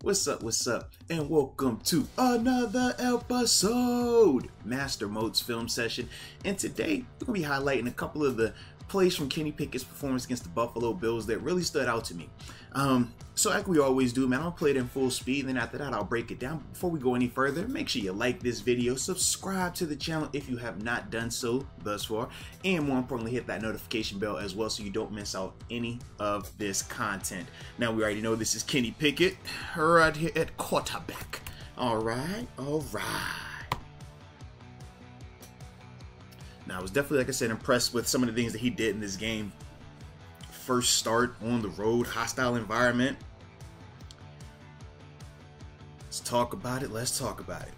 What's up, and welcome to another episode, Master Moats film session. And today, we're going to be highlighting a couple of the plays from Kenny Pickett's performance against the Buffalo Bills that really stood out to me. So like we always do, man, I'll play it in full speed, and then after that, I'll break it down. But before we go any further, make sure you like this video, subscribe to the channel if you have not done so thus far, and more importantly, hit that notification bell as well so you don't miss out any of this content. Now, we already know this is Kenny Pickett right here at quarterback. All right. Now, I was definitely, like I said, impressed with some of the things that he did in this game. First start on the road, hostile environment. Let's talk about it.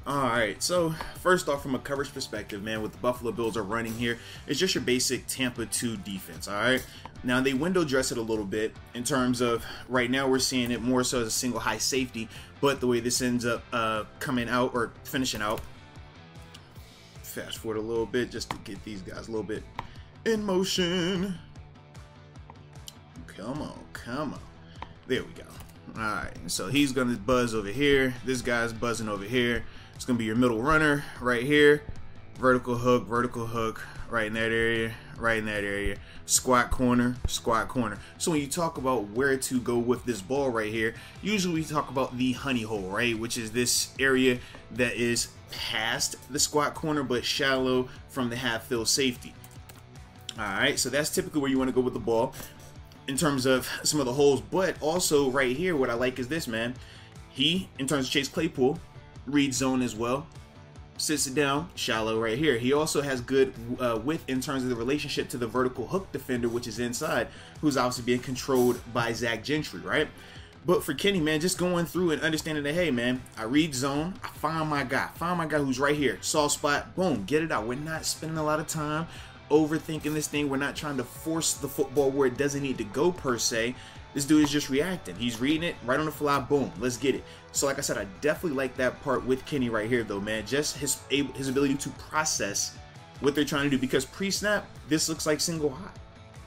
Alright, so first off, from a coverage perspective, man, what the Buffalo Bills are running here is just your basic Tampa 2 defense, alright? Now, they window dress it a little bit in terms of, right now we're seeing it more so as a single high safety, but the way this ends up coming out, or finishing out, fast forward a little bit just to get these guys a little bit in motion. Come on. There we go. Alright, so he's gonna buzz over here. This guy's buzzing over here. It's gonna be your middle runner right here. Vertical hook, right in that area, squat corner. So when you talk about where to go with this ball right here, usually we talk about the honey hole, right? Which is this area that is past the squat corner but shallow from the half-field safety. Alright, so that's typically where you want to go with the ball in terms of some of the holes. But also right here, what I like is this, man. He, in terms of Chase Claypool, reads zone as well. Sits it down, shallow right here. He also has good width in terms of the relationship to the vertical hook defender, which is inside, who's obviously being controlled by Zach Gentry, right? But for Kenny, man, just going through and understanding that, hey, man, I read zone, I find my guy who's right here, soft spot, boom, get it out. We're not spending a lot of time overthinking this thing. We're not trying to force the football where it doesn't need to go per se. This dude is just reacting. He's reading it right on the fly, boom, let's get it. So like I said, I definitely like that part with Kenny right here though, man. Just his ability to process what they're trying to do, because pre-snap, this looks like single high.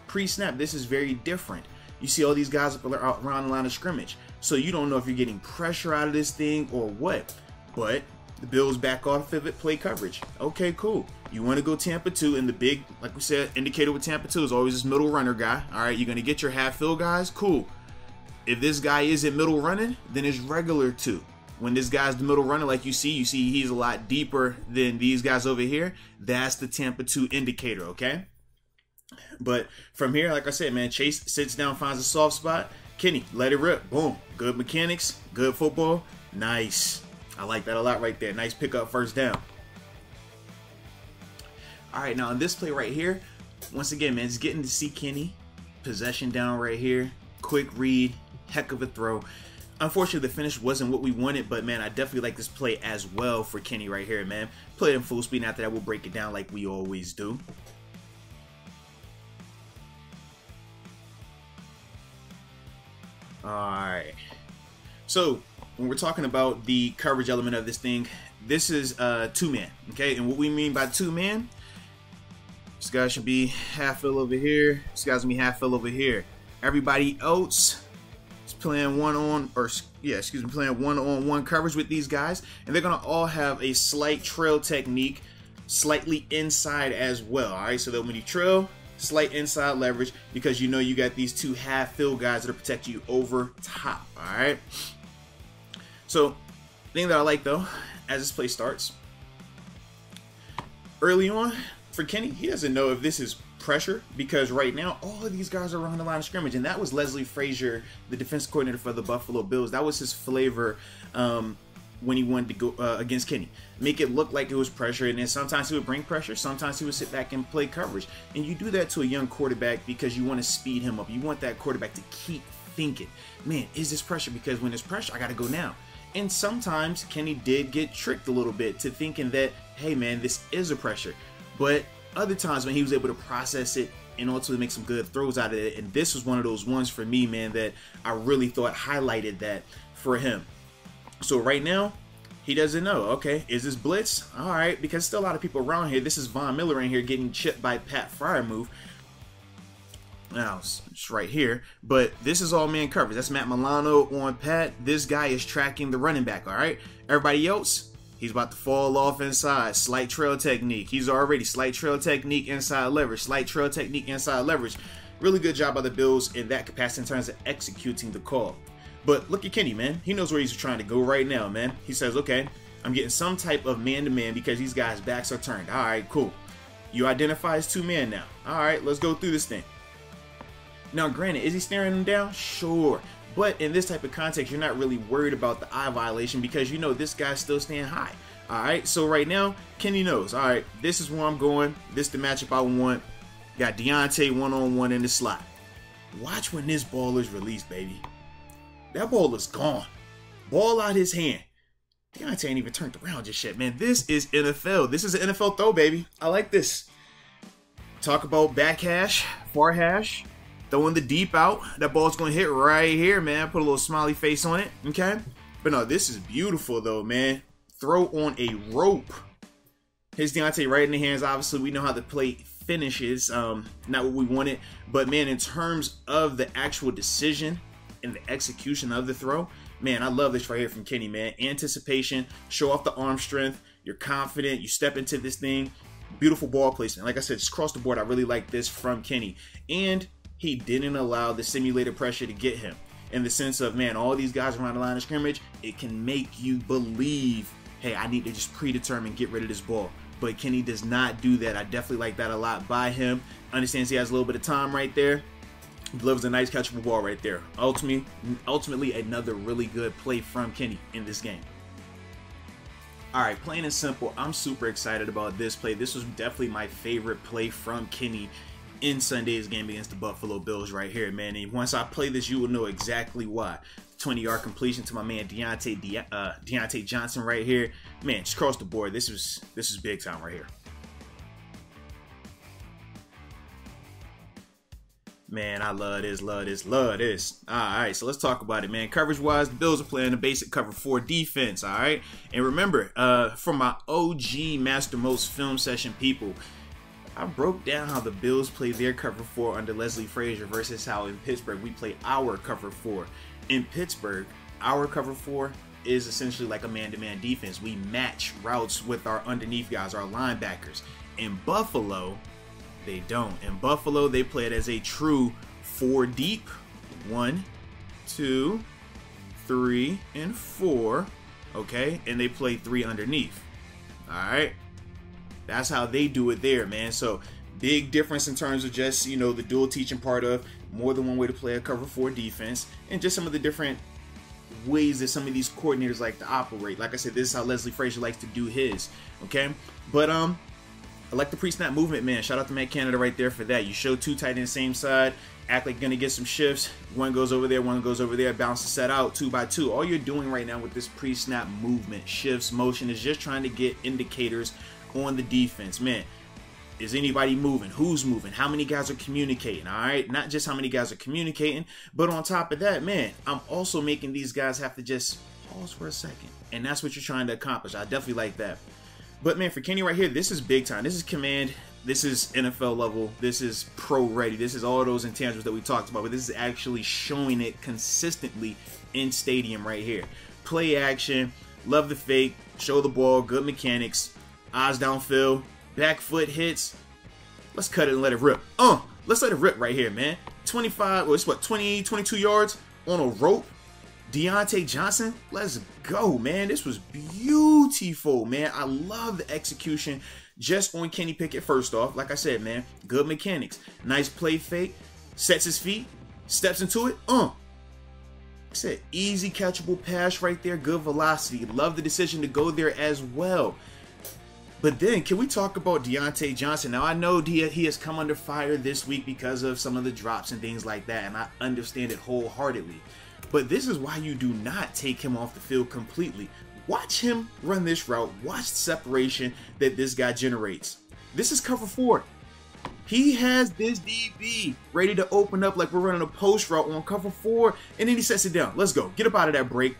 Pre-snap, this is very different. You see all these guys up around the line of scrimmage, so you don't know if you're getting pressure out of this thing or what. But the Bills back off of it, play coverage. Okay, cool. You want to go Tampa 2, and the big, like we said, indicator with Tampa 2 is always this middle runner guy. All right, you're going to get your half-field guys? Cool. If this guy isn't middle running, then it's regular 2. When this guy's the middle runner, like you see he's a lot deeper than these guys over here. That's the Tampa 2 indicator, okay? But from here, like I said, man, Chase sits down, finds a soft spot. Kenny, let it rip. Boom. Good mechanics, good football. Nice. I like that a lot right there. Nice pickup, first down. All right, now in this play right here, once again, man, it's getting to see Kenny. Possession down right here. Quick read. Heck of a throw. Unfortunately, the finish wasn't what we wanted, but, man, I definitely like this play as well for Kenny right here, man. Play it in full speed, and after that, we'll break it down like we always do. All right. So when we're talking about the coverage element of this thing, this is two-man, okay? And what we mean by two-man, this guy should be half-fill over here. This guy's gonna be half-fill over here. Everybody else is playing playing one-on-one coverage with these guys, and they're gonna all have a slight trail technique, slightly inside as well. All right, so that when you trail, slight inside leverage, because you know you got these two half-fill guys that are protecting you over top. All right. So, the thing that I like though, as this play starts, early on for Kenny, he doesn't know if this is pressure, because right now all of these guys are around the line of scrimmage, and that was Leslie Frazier, the defense coordinator for the Buffalo Bills. That was his flavor when he wanted to go against Kenny. Make it look like it was pressure, and then sometimes he would bring pressure, sometimes he would sit back and play coverage. And you do that to a young quarterback because you want to speed him up. You want that quarterback to keep thinking, man, is this pressure? Because when there's pressure, I got to go now. And sometimes Kenny did get tricked a little bit to thinking that, hey man, this is a pressure. But other times when he was able to process it and ultimately make some good throws out of it, and this was one of those ones for me, man, that I really thought highlighted that for him. So right now, he doesn't know. Okay, is this blitz? All right, because still a lot of people around here. This is Von Miller in here getting chipped by Pat Freiermuth. Now, it's right here, but this is all man coverage. That's Matt Milano on Pat. This guy is tracking the running back, all right? Everybody else, he's about to fall off inside. Slight trail technique. He's already slight trail technique, inside leverage. Slight trail technique, inside leverage. Really good job by the Bills in that capacity in terms of executing the call. But look at Kenny, man. He knows where he's trying to go right now, man. He says, okay, I'm getting some type of man-to-man because these guys' backs are turned. All right, cool. You identify as two men now. All right, let's go through this thing. Now, granted, is he staring him down? Sure. But in this type of context, you're not really worried about the eye violation because you know this guy's still staying high. All right, so right now, Kenny knows. All right, this is where I'm going. This is the matchup I want. Got Deontay one-on-one in the slot. Watch when this ball is released, baby. That ball is gone. Ball out his hand. Deontay ain't even turned around just yet, man. This is NFL. This is an NFL throw, baby. I like this. Talk about back hash, far hash. Throwing the deep out. That ball's going to hit right here, man. Put a little smiley face on it, okay? But no, this is beautiful, though, man. Throw on a rope. Here's Deontay right in the hands. Obviously, we know how the play finishes. Not what we wanted. But, man, in terms of the actual decision and the execution of the throw, man, I love this right here from Kenny, man. Anticipation. Show off the arm strength. You're confident. You step into this thing. Beautiful ball placement. Like I said, just across the board, I really like this from Kenny. And he didn't allow the simulated pressure to get him. In the sense of, man, all these guys around the line of scrimmage, it can make you believe, hey, I need to just predetermine, get rid of this ball. But Kenny does not do that. I definitely like that a lot by him. Understands he has a little bit of time right there. Delivers a nice catchable ball right there. Ultimately, another really good play from Kenny in this game. All right, plain and simple, I'm super excited about this play. This was definitely my favorite play from Kenny in Sunday's game against the Buffalo Bills right here, man. And once I play this, you will know exactly why. 20-yard completion to my man Deontay Johnson right here. Man, just across the board. This is big time right here. Man, I love this, love this, love this. All right, so let's talk about it, man. Coverage-wise, the Bills are playing a basic cover 4 defense, all right? And remember, for my OG Master Moats film session people, I broke down how the Bills play their cover 4 under Leslie Frazier versus how in Pittsburgh we play our cover 4. In Pittsburgh, our cover 4 is essentially like a man-to-man defense. We match routes with our underneath guys, our linebackers. In Buffalo, they don't. In Buffalo, they play it as a true 4 deep. 1, 2, 3, and 4. Okay, and they play 3 underneath. All right. That's how they do it there, man. So big difference in terms of just, you know, the dual teaching part of more than one way to play a cover 4 defense and just some of the different ways that some of these coordinators like to operate. Like I said, this is how Leslie Frazier likes to do his, okay? But I like the pre-snap movement, man. Shout out to Matt Canada right there for that. You show 2 tight ends same side, act like you're going to get some shifts. One goes over there, one goes over there, bounce the set out 2 by 2. All you're doing right now with this pre-snap movement, shifts, motion is just trying to get indicators on the defense. Man, is anybody moving? Who's moving? How many guys are communicating? All right, not just how many guys are communicating, but on top of that, man, I'm also making these guys have to just pause for a second, and that's what you're trying to accomplish. I definitely like that. But man, for Kenny right here, this is big time. This is command. This is NFL level. This is pro ready. This is all those intangibles that we talked about, but this is actually showing it consistently in stadium right here. Play action, love the fake, show the ball, good mechanics. Eyes downfield, back foot hits. Let's cut it and let it rip. Let's let it rip right here, man. 25, or it's what, 20, 22 yards on a rope. Deontay Johnson, let's go, man. This was beautiful, man. I love the execution just on Kenny Pickett first off. Like I said, man, good mechanics. Nice play fake, sets his feet, steps into it. I said easy catchable pass right there, good velocity. Love the decision to go there as well. But then, can we talk about Deontay Johnson? Now, I know he has come under fire this week because of some of the drops and things like that, and I understand it wholeheartedly. But this is why you do not take him off the field completely. Watch him run this route. Watch the separation that this guy generates. This is cover 4. He has this DB ready to open up like we're running a post route on cover 4, and then he sets it down. Let's go. Get up out of that break.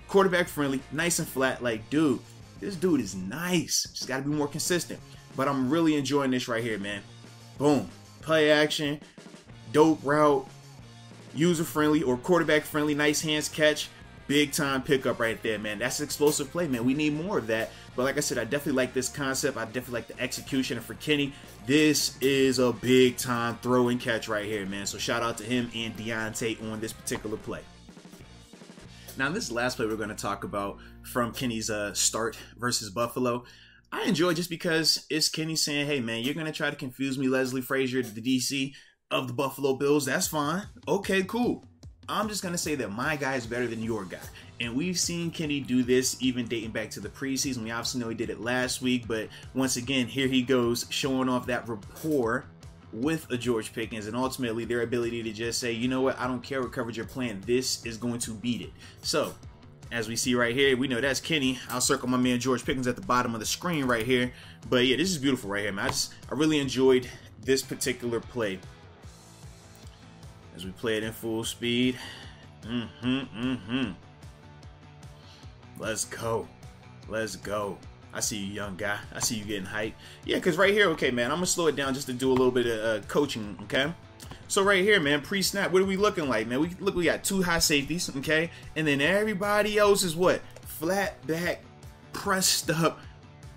Quarterback friendly, nice and flat. Like, dude, this dude is nice. Just got to be more consistent. But I'm really enjoying this right here, man. Boom. Play action. dope route, user-friendly or quarterback-friendly, nice hands catch, big-time pickup right there, man. That's explosive play, man. We need more of that. But like I said, I definitely like this concept. I definitely like the execution. And for Kenny, this is a big-time throw and catch right here, man. So shout out to him and Deontay on this particular play. Now, this last play we're going to talk about from Kenny's start versus Buffalo, I enjoy just because it's Kenny saying, hey, man, you're going to try to confuse me, Leslie Frazier, the DC of the Buffalo Bills. That's fine. Okay, cool. I'm just going to say that my guy is better than your guy. And we've seen Kenny do this even dating back to the preseason. We obviously know he did it last week, but once again, here he goes showing off that rapport with a George Pickens and ultimately their ability to just say, you know what, I don't care what coverage you're playing. This is going to beat it. So, as we see right here, we know that's Kenny. I'll circle my man George Pickens at the bottom of the screen right here. But yeah, this is beautiful right here, man. I really enjoyed this particular play. As we play it in full speed. Let's go. Let's go. I see you, young guy. I see you getting hyped. Yeah, because right here, okay, man, I'm going to slow it down just to do a little bit of coaching, okay? So right here, man, pre-snap, what are we looking like, man? We got two high safeties, okay? And then everybody else is what? Flat back, pressed up,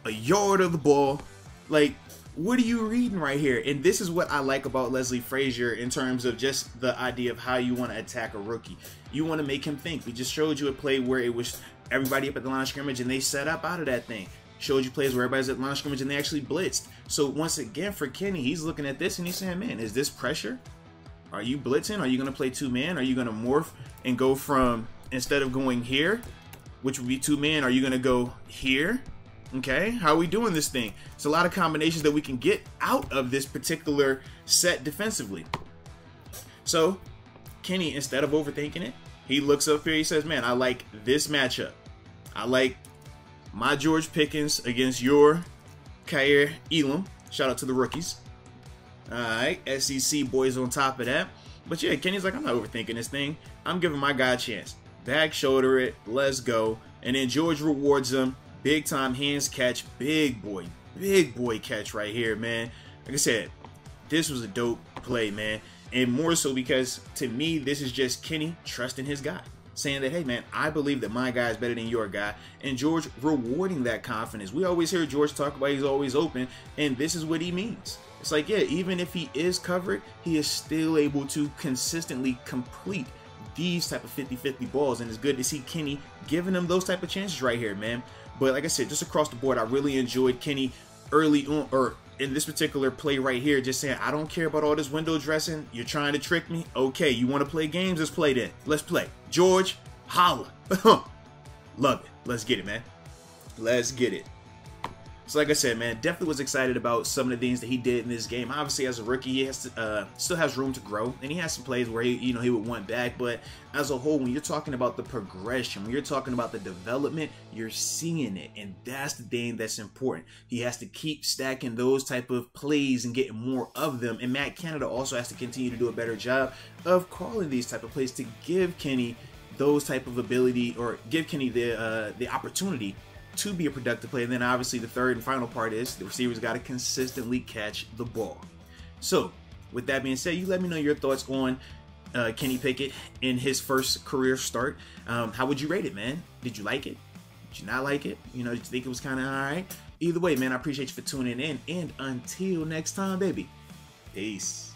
a yard of the ball. Like, what are you reading right here? And this is what I like about Leslie Frazier in terms of just the idea of how you want to attack a rookie. You want to make him think. We just showed you a play where it was everybody up at the line of scrimmage and they set up out of that thing. Showed you plays where everybody's at the line of scrimmage and they actually blitzed. So once again, for Kenny, he's looking at this and he's saying, man, is this pressure? Are you blitzing? Are you going to play two-man? Are you going to morph and go from, instead of going here, which would be two-man, are you going to go here? Okay, how are we doing this thing? It's a lot of combinations that we can get out of this particular set defensively. So, Kenny, instead of overthinking it, he looks up here, he says, man, I like this matchup. I like my George Pickens against your Kaiir Elam. Shout out to the rookies. Alright, SEC boys on top of that. But yeah, Kenny's like, I'm not overthinking this thing. I'm giving my guy a chance. Back shoulder it, let's go. And then George rewards him. Big time hands catch, big boy catch right here, man. Like I said, this was a dope play, man. And more so because, to me, this is just Kenny trusting his guy. Saying that, hey, man, I believe that my guy is better than your guy. And George rewarding that confidence. We always hear George talk about he's always open. And this is what he means. It's like, yeah, even if he is covered, he is still able to consistently complete these type of 50-50 balls. And it's good to see Kenny giving him those type of chances right here, man. But like I said, just across the board, I really enjoyed Kenny early on, or in this particular play right here, just saying, I don't care about all this window dressing. You're trying to trick me? Okay, you want to play games? Let's play then. Let's play. George, holla. Love it. Let's get it, man. Let's get it. So like I said, man, definitely was excited about some of the things that he did in this game. Obviously, as a rookie, he has to, still has room to grow, and he has some plays where he would want back. But as a whole, when you're talking about the progression, when you're talking about the development, you're seeing it, and that's the thing that's important. He has to keep stacking those type of plays and getting more of them. And Matt Canada also has to continue to do a better job of calling these type of plays to give Kenny those type of ability, or give Kenny the opportunity to be a productive player. And then obviously the third and final part is the receivers got to consistently catch the ball. So with that being said, you let me know your thoughts on Kenny Pickett in his first career start. How would you rate it, man? Did you like it? Did you not like it? You know, did you think it was kind of all right? Either way, man, I appreciate you for tuning in. And until next time, baby, peace.